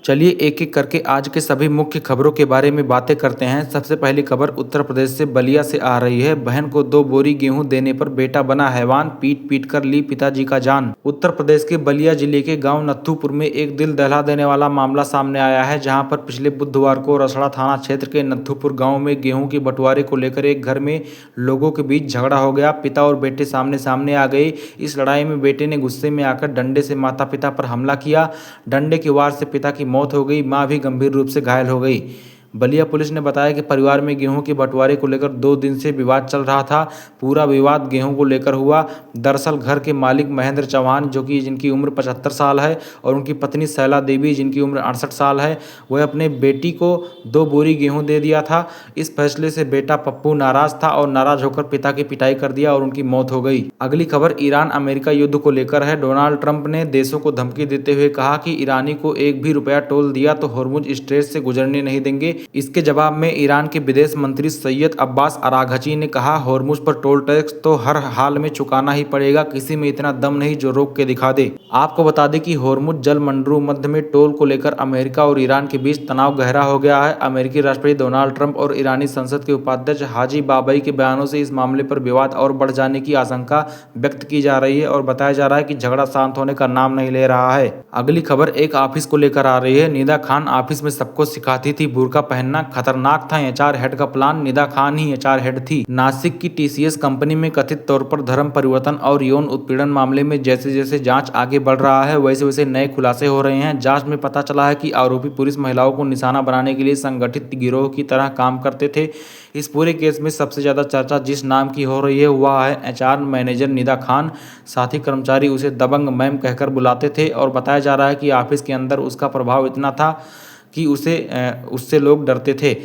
चलिए एक एक करके आज के सभी मुख्य खबरों के बारे में बातें करते हैं। सबसे पहली खबर उत्तर प्रदेश से बलिया से आ रही है। बहन को 2 बोरी गेहूं देने पर बेटा बना हैवान, पीट पीट कर ली पिताजी का जान। उत्तर प्रदेश के बलिया जिले के गांव नत्थूपुर में एक दिल दहला देने वाला मामला सामने आया है, जहां पर पिछले बुधवार को रसड़ा थाना क्षेत्र के नत्थूपुर गाँव में गेहूँ के बंटवारे को लेकर एक घर में लोगों के बीच झगड़ा हो गया। पिता और बेटे सामने सामने आ गए। इस लड़ाई में बेटे ने गुस्से में आकर डंडे से माता पिता पर हमला किया। डंडे की वार से पिता की मौत हो गई, मां भी गंभीर रूप से घायल हो गई। बलिया पुलिस ने बताया कि परिवार में गेहूं के बंटवारे को लेकर 2 दिन से विवाद चल रहा था। पूरा विवाद गेहूं को लेकर हुआ। दरअसल घर के मालिक महेंद्र चौहान, जिनकी उम्र 75 साल है, और उनकी पत्नी शैला देवी, जिनकी उम्र 68 साल है, वह अपने बेटी को 2 बोरी गेहूं दे दिया था। इस फैसले से बेटा पप्पू नाराज था और नाराज होकर पिता की पिटाई कर दिया और उनकी मौत हो गई। अगली खबर ईरान अमेरिका युद्ध को लेकर है। डोनाल्ड ट्रंप ने देशों को धमकी देते हुए कहा कि ईरानी को एक भी रुपया टोल दिया तो होर्मुज स्ट्रेट से गुजरने नहीं देंगे। इसके जवाब में ईरान के विदेश मंत्री सैयद अब्बास अराघची ने कहा, होर्मुज पर टोल टैक्स तो हर हाल में चुकाना ही पड़ेगा, किसी में इतना दम नहीं जो रोक के दिखा दे। आपको बता दें कि होर्मुज जलमंडरू मध्य में टोल को लेकर अमेरिका और ईरान के बीच तनाव गहरा हो गया है। अमेरिकी राष्ट्रपति डोनाल्ड ट्रंप और ईरानी संसद के उपाध्यक्ष हाजी बाबई के बयानों से इस मामले पर विवाद और बढ़ जाने की आशंका व्यक्त की जा रही है और बताया जा रहा है कि झगड़ा शांत होने का नाम नहीं ले रहा है। अगली खबर एक ऑफिस को लेकर आ रही है। निदा खान ऑफिस में सबको सिखाती थी बुर्का पहनना, खतरनाक था एचआर हेड का प्लान। निदा खान ही एचआर हेड थी। नासिक की टीसीएस कंपनी में कथित तौर पर धर्म परिवर्तन और यौन उत्पीड़न मामले में जैसे जैसे जांच आगे बढ़ रहा है, वैसे वैसे नए खुलासे हो रहे हैं। जांच में पता चला है कि आरोपी पुरुष महिलाओं को निशाना बनाने के लिए संगठित गिरोह की तरह काम करते थे। इस पूरे केस में सबसे ज्यादा चर्चा जिस नाम की हो रही है वह है एचआर मैनेजर निदा खान। साथ ही कर्मचारी उसे दबंग मैम कहकर बुलाते थे और बताया जा रहा है कि ऑफिस के अंदर उसका प्रभाव इतना था कि उससे लोग डरते थे।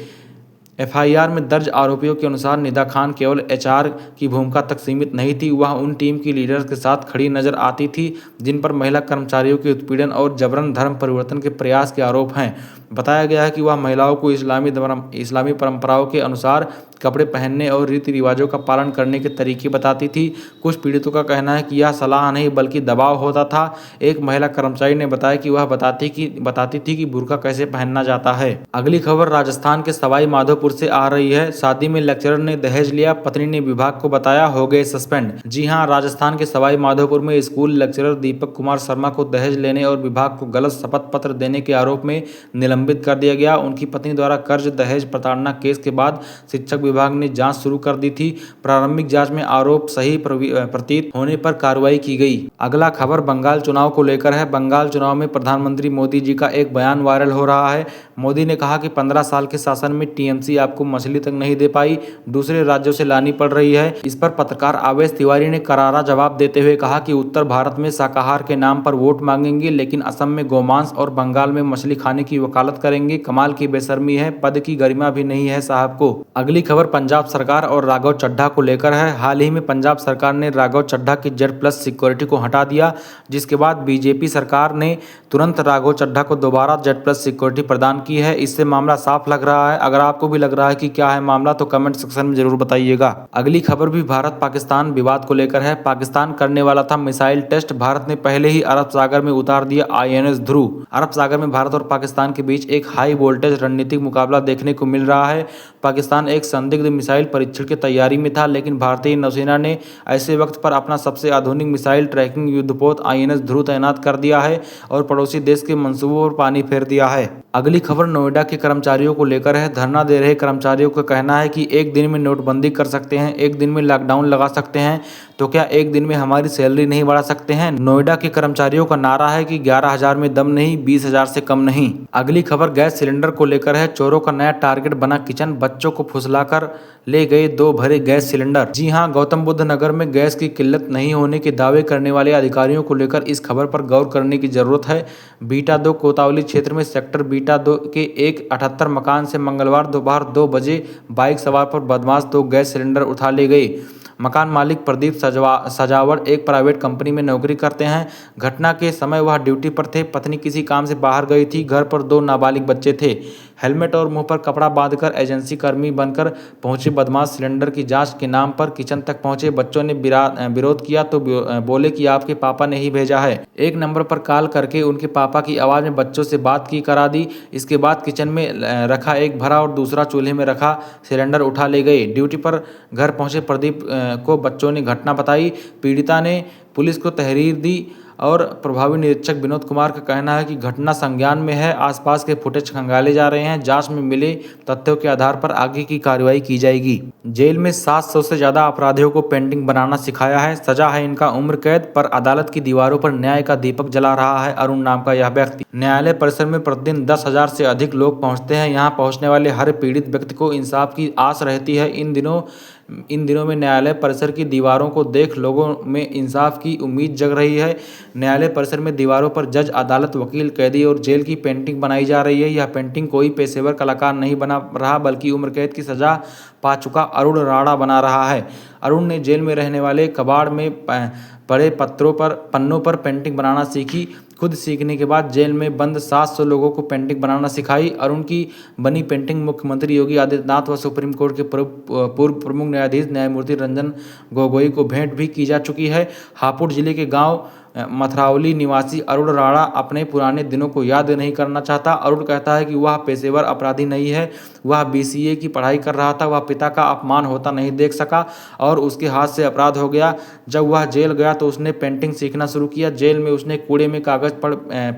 एफआईआर में दर्ज आरोपियों के अनुसार निदा खान केवल एचआर की भूमिका तक सीमित नहीं थी, वह उन टीम की लीडर्स के साथ खड़ी नजर आती थी जिन पर महिला कर्मचारियों के उत्पीड़न और जबरन धर्म परिवर्तन के प्रयास के आरोप हैं। बताया गया है कि वह महिलाओं को इस्लामी परंपराओं के अनुसार कपड़े पहनने और रीति रिवाजों का पालन करने के तरीके बताती थी। कुछ पीड़ितों का कहना है कि यह सलाह नहीं बल्कि दबाव होता था। एक महिला कर्मचारी ने बताया कि वह बताती थी कि बुर्का कैसे पहनना जाता है। अगली खबर राजस्थान के सवाई माधोपुर से आ रही है। शादी में लेक्चरर ने दहेज लिया, पत्नी ने विभाग को बताया, हो गए सस्पेंड। जी हां, राजस्थान के सवाई माधोपुर में स्कूल लेक्चरर दीपक कुमार शर्मा को दहेज लेने और विभाग को गलत शपथ पत्र देने के आरोप में निलंबित कर दिया गया। उनकी पत्नी द्वारा कर्ज दहेज प्रताड़ना केस के बाद शिक्षक विभाग ने जांच शुरू कर दी थी। प्रारंभिक जांच में आरोप सही प्रतीत होने पर कार्रवाई की गई। अगला खबर बंगाल चुनाव को लेकर है। बंगाल चुनाव में प्रधानमंत्री मोदी जी का एक बयान वायरल हो रहा है। मोदी ने कहा कि 15 साल के शासन में टीएमसी आपको मछली तक नहीं दे पाई, दूसरे राज्यों से लानी पड़ रही है। इस पर पत्रकार आवेश तिवारी ने करारा जवाब देते हुए कहा कि उत्तर भारत में शाकाहार के नाम पर वोट मांगेंगे लेकिन असम में गोमांस और बंगाल में मछली खाने की वकालत करेंगे। कमाल की बेशर्मी है, पद की गरिमा भी नहीं है साहब को। अगली खबर पंजाब सरकार और राघव चड्ढा को लेकर है। हाल ही में पंजाब सरकार ने राघव चड्ढा की Z+ सिक्योरिटी को हटा दिया, जिसके बाद बीजेपी सरकार ने तुरंत राघव चड्ढा को दोबारा Z+ सिक्योरिटी प्रदान की है। इससे मामला साफ लग रहा है। अगर आपको भी लग रहा है कि क्या है मामला तो कमेंट सेक्शन में जरूर बताइएगा। अगली खबर भी भारत पाकिस्तान विवाद को लेकर है। पाकिस्तान करने वाला था मिसाइल टेस्ट। भारत ने पहले ही अरब सागर में उतार दिया INS ध्रुव। अरब सागर में भारत और पाकिस्तान के बीच एक हाई वोल्टेज रणनीतिक मुकाबला देखने को मिल रहा है। पाकिस्तान एक संदिग्ध मिसाइल परीक्षण की तैयारी में था, लेकिन भारतीय नौसेना ने ऐसे वक्त पर अपना सबसे आधुनिक मिसाइल ट्रैकिंग युद्धपोत INS ध्रुव तैनात कर दिया है और पड़ोसी देश के मंसूबों पर पानी फेर दिया है। अगली खबर नोएडा के कर्मचारियों को लेकर है। धरना दे रहे कर्मचारियों का कहना है कि एक दिन में नोटबंदी कर सकते हैं, एक दिन में लॉकडाउन लगा सकते हैं, तो क्या एक दिन में हमारी सैलरी नहीं बढ़ा सकते हैं। नोएडा के कर्मचारियों का नारा है कि 11,000 में दम नहीं, 20,000 से कम नहीं। अगली खबर गैस सिलेंडर को लेकर है। चोरों का नया टारगेट बना किचन, बच्चों को फुसलाकर ले गए 2 भरे गैस सिलेंडर। जी हां, गौतम बुद्ध नगर में गैस की किल्लत नहीं होने के दावे करने वाले अधिकारियों को लेकर इस खबर पर गौर करने की जरूरत है। बीटा 2 कोतवाली क्षेत्र में सेक्टर बीटा 2 के एक 78 मकान से मंगलवार दोपहर 2 बजे बाइक सवार पर बदमाश 2 गैस सिलेंडर उठा ले गए। मकान मालिक प्रदीप सजावट एक प्राइवेट कंपनी में नौकरी करते हैं। घटना के समय वह ड्यूटी पर थे। पत्नी किसी काम से बाहर गई थी। घर पर 2 नाबालिग बच्चे थे। हेलमेट और मुंह पर कपड़ा बांधकर एजेंसी कर्मी बनकर पहुंचे बदमाश सिलेंडर की जांच के नाम पर किचन तक पहुंचे। बच्चों ने विरोध किया तो बोले कि आपके पापा ने ही भेजा है। एक नंबर पर कॉल करके उनके पापा की आवाज़ में बच्चों से बात की करा दी। इसके बाद किचन में रखा एक भरा और दूसरा चूल्हे में रखा सिलेंडर उठा ले गए। ड्यूटी पर घर पहुंचे प्रदीप को बच्चों ने घटना बताई। पीड़िता ने पुलिस को तहरीर दी और प्रभावी निरीक्षक विनोद कुमार का कहना है कि घटना संज्ञान में है। आसपास के फुटेज खंगाले जा रहे हैं। जांच में मिले तथ्यों के आधार पर आगे की कार्रवाई की जाएगी। जेल में 700 से ज्यादा अपराधियों को पेंटिंग बनाना सिखाया है। सजा है इनका उम्र कैद। पर अदालत की दीवारों पर न्याय का दीपक जला रहा है अरुण नाम का यह व्यक्ति। न्यायालय परिसर में प्रतिदिन 10,000 से अधिक लोग पहुंचते हैं। यहाँ पहुंचने वाले हर पीड़ित व्यक्ति को इंसाफ की आस रहती है। इन दिनों में न्यायालय परिसर की दीवारों को देख लोगों में इंसाफ की उम्मीद जग रही है। न्यायालय परिसर में दीवारों पर जज, अदालत, वकील, कैदी और जेल की पेंटिंग बनाई जा रही है। यह पेंटिंग कोई पेशेवर कलाकार नहीं बना रहा बल्कि उम्र कैद की सजा पा चुका अरुण राणा बना रहा है। अरुण ने जेल में रहने वाले कबाड़ में पड़े पन्नों पर पेंटिंग बनाना सीखी। खुद सीखने के बाद जेल में बंद 700 लोगों को पेंटिंग बनाना सिखाई। अरुण की बनी पेंटिंग मुख्यमंत्री योगी आदित्यनाथ व सुप्रीम कोर्ट के पूर्व प्रमुख न्यायाधीश न्यायमूर्ति रंजन गोगोई को भेंट भी की जा चुकी है। हापुड़ जिले के गांव मथुरावली निवासी अरुण राणा अपने पुराने दिनों को याद नहीं करना चाहता। अरुण कहता है कि वह पेशेवर अपराधी नहीं है। वह BCA की पढ़ाई कर रहा था। वह पिता का अपमान होता नहीं देख सका और उसके हाथ से अपराध हो गया। जब वह जेल गया तो उसने पेंटिंग सीखना शुरू किया। जेल में उसने कूड़े में कागज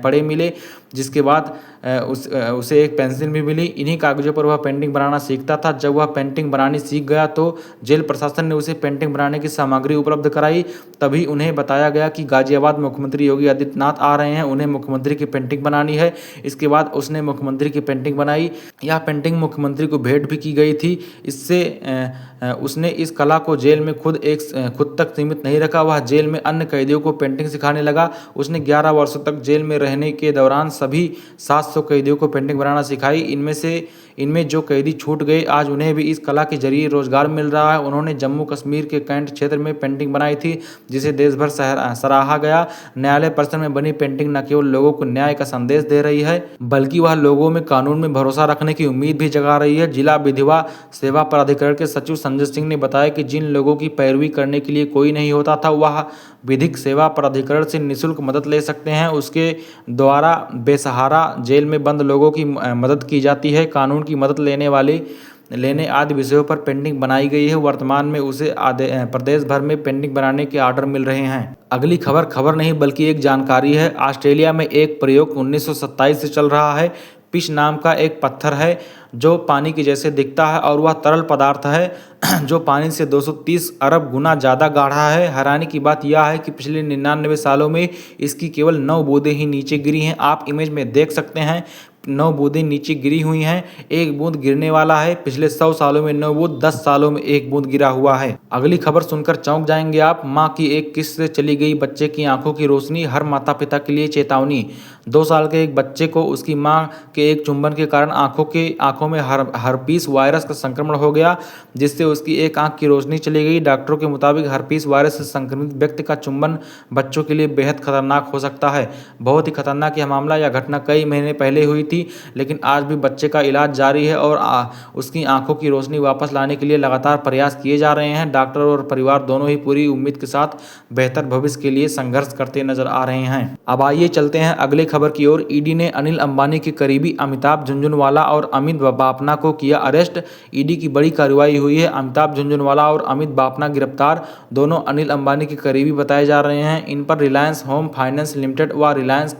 पड़े मिले, जिसके बाद उसे एक पेंसिल भी मिली। इन्हीं कागजों पर वह पेंटिंग बनाना सीखता था। जब वह पेंटिंग बनानी सीख गया तो जेल प्रशासन ने उसे पेंटिंग बनाने की सामग्री उपलब्ध कराई। तभी उन्हें बताया गया कि गाजियाबाद मुख्यमंत्री योगी आदित्यनाथ आ रहे हैं, उन्हें मुख्यमंत्री की पेंटिंग बनानी है। इसके बाद उसने मुख्यमंत्री की पेंटिंग बनाई। यह पेंटिंग मुख्यमंत्री को भेंट भी की गई थी। इससे उसने इस कला को जेल में खुद तक सीमित नहीं रखा, वह जेल में अन्य कैदियों को पेंटिंग सिखाने लगा। उसने 11 वर्षों तक जेल में रहने के दौरान सभी 700 कैदियों को पेंटिंग बनाना सिखाई। इनमें जो कैदी छूट गए आज उन्हें भी इस कला के जरिए रोजगार मिल रहा है। उन्होंने जम्मू कश्मीर के कैंट क्षेत्र में पेंटिंग बनाई थी, जिसे देश भर सराहा गया। न्यायालय परिसर में बनी पेंटिंग न केवल लोगों को न्याय का संदेश दे रही है बल्कि वह लोगों में कानून में भरोसा रखने की उम्मीद भी जगा रही है। जिला विधिवा सेवा प्राधिकरण के सचिव संजय सिंह ने बताया कि जिन लोगों की पैरवी करने के लिए कोई नहीं होता था वह विधिक सेवा प्राधिकरण से निःशुल्क मदद ले सकते हैं। उसके द्वारा बेसहारा जेल में बंद लोगों की मदद की जाती है। कानून की मदद लेने आदि विषयों पर पेंटिंग बनाई गई है। वर्तमान में उसे प्रदेश भर में पेंटिंग बनाने के ऑर्डर मिल रहे हैं। अगली खबर नहीं बल्कि एक जानकारी है। ऑस्ट्रेलिया में एक प्रयोग 1927 से चल रहा है। पिच नाम का एक पत्थर है जो पानी के जैसे दिखता है और वह तरल पदार्थ है जो पानी से 230 अरब गुना ज़्यादा गाढ़ा है। हैरानी की बात यह है कि पिछले 99 सालों में इसकी केवल 9 बूंदें ही नीचे गिरी हैं। आप इमेज में देख सकते हैं 9 बूंदें नीचे गिरी हुई हैं। एक बूंद गिरने वाला है। पिछले 100 सालों में 9 बूंद, 10 सालों में 1 बूंद गिरा हुआ है। अगली खबर सुनकर चौंक जाएंगे आप। मां की एक किस से चली गई बच्चे की आंखों की रोशनी, हर माता पिता के लिए चेतावनी। 2 साल के एक बच्चे को उसकी मां के एक चुंबन के कारण आंखों में हर्पीस वायरस का संक्रमण हो गया, जिससे उसकी एक आंख की रोशनी चली गई। डॉक्टरों के मुताबिक हर्पीस वायरस से संक्रमित व्यक्ति का चुंबन बच्चों के लिए बेहद खतरनाक हो सकता है। बहुत ही खतरनाक यह मामला, यह घटना कई महीने पहले हुई थी, लेकिन आज भी बच्चे का इलाज जारी है और उसकी आंखों की रोशनी वापस लाने के लिए लगातार प्रयास किए जा रहे हैं। डॉक्टर और परिवार दोनों ही पूरी उम्मीद के साथ बेहतर भविष्य के लिए संघर्ष करते नजर आ रहे हैं। अब आइए चलते हैं अगले खबर की ओर। ईडी ने अनिल अंबानी के करीबी अमिताभ झुनझुनवाला और अमित बापना को किया अरेस्ट। ईडी की बड़ी कार्रवाई हुई है। अमिताभ झुनझुनवाला और अमित बापना गिरफ्तार। दोनों अनिल अंबानी के करीबी बताए जा रहे हैं। इन पर रिलायंस होम फाइनेंस लिमिटेड व Reliance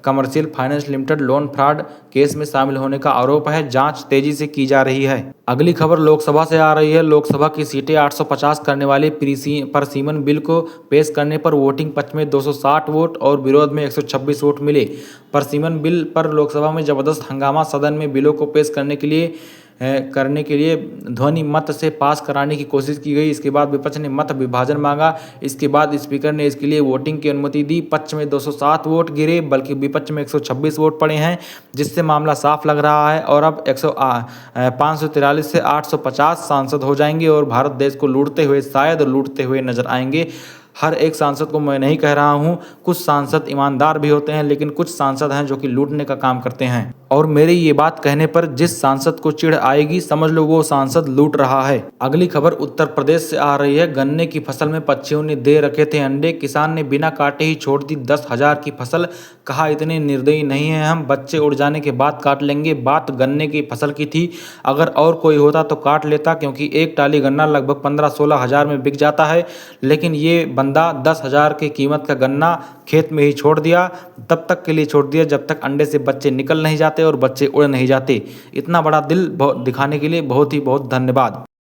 commercial finance limited loan fraud case में शामिल होने का आरोप है। जांच तेजी से की जा रही है। अगली खबर लोकसभा से आ रही है। लोकसभा की सीटें 850 करने वाले परसीमन बिल को पेश करने पर वोटिंग पक्ष में 260 वोट और विरोध में 126 वोट मिले। परसीमन बिल पर लोकसभा में जबरदस्त हंगामा। सदन में बिलों को पेश करने के लिए ध्वनि मत से पास कराने की कोशिश की गई। इसके बाद विपक्ष ने मत विभाजन मांगा। इसके बाद स्पीकर ने इसके लिए वोटिंग की अनुमति दी। पक्ष में 207 वोट गिरे बल्कि विपक्ष में 126 वोट पड़े हैं, जिससे मामला साफ लग रहा है। और अब 543 से 850 सांसद हो जाएंगे और भारत देश को लूटते हुए नजर आएंगे। हर एक सांसद को मैं नहीं कह रहा हूं, कुछ सांसद ईमानदार भी होते हैं, लेकिन कुछ सांसद हैं जो कि लूटने का काम करते हैं। और मेरी ये बात कहने पर जिस सांसद को चिढ़ आएगी समझ लो वो सांसद लूट रहा है। अगली खबर उत्तर प्रदेश से आ रही है। गन्ने की फसल में पक्षियों ने दे रखे थे अंडे, किसान ने बिना काटे ही छोड़ दी 10,000 की फसल। कहा इतने निर्दयी नहीं है हम, बच्चे उड़ जाने के बाद काट लेंगे। बात गन्ने की फसल की थी, अगर और कोई होता तो काट लेता, क्योंकि एक टाली गन्ना लगभग 15-16 हज़ार में बिक जाता है। लेकिन ये बंदा 10,000 की कीमत का गन्ना खेत में ही छोड़ दिया, तब तक के लिए छोड़ दिया जब तक अंडे से बच्चे निकल नहीं जाते और बच्चे उड़ नहीं जाते। इतना बड़ा दिल दिखाने के लिए बहुत ही बहुत धन्यवाद।